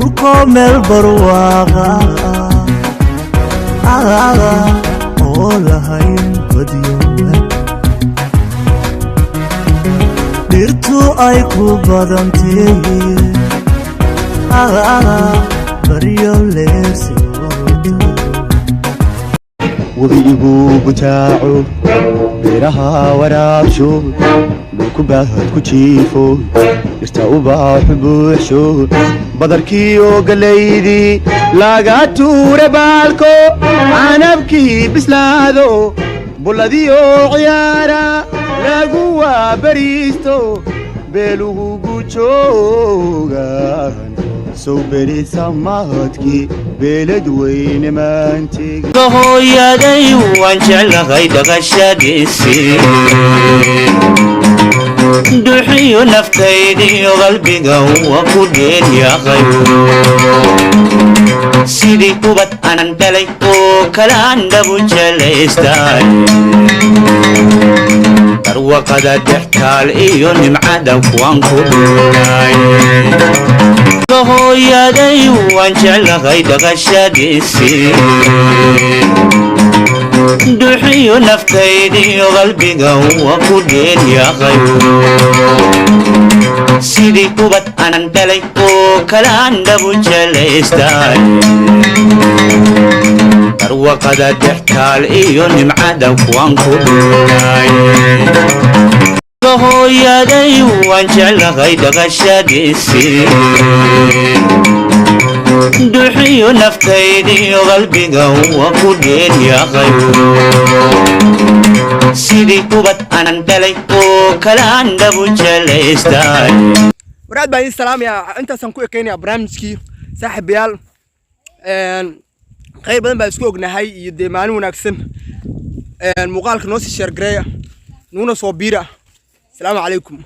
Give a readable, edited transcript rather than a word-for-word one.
mel barwaqa oo lahayn badiyo dhirtu ay ku badantay bariyo leesi wabigu butaaco beeraha waraabsho dhulku baahad ku jiifo dhirta ubaax buuxsho badarkiyo galeydii laga tuure baalko canabkii bislaado buladiyo ciyaara lagu waabariisto beeluhu gujoogan soo beri samaadkii beelad weyne maantig hooyaday waan jeclahay dhaqashadiisii duxiyo naftaydiyo qalbiga waa ku dheeryahay sidii kubad anan dhalay oo kalaan dhabu jelaystay barwaqada dhextaal iyo nimcada kuwaan ku dhulay hooyaday waan jeclahay dhaqashadiisii duxiyo naftaydiyo qalbiga waa ku dheeryahay sidii kubad anan dhalay oo kalaan dhabu jelaystay barwaqada dhextaal iyo nimcada kuwaan ku dhulay hooyaday waan jeclahay dhaqashadiisii duxiyo naftaydiyo qalbiga waa ku dheeryahay sidii kubad anan dhalay oo kalaan dhabu jelaystay waraad baan salaam ya intaasaan ku ekeynaya barnaamijkii saaxiibayaal qayb badan baan isku ognahay iyo dee maalin wanaagsan muuqaalka noo sii sheer gareeya nuuna soo biira السلام عليكم.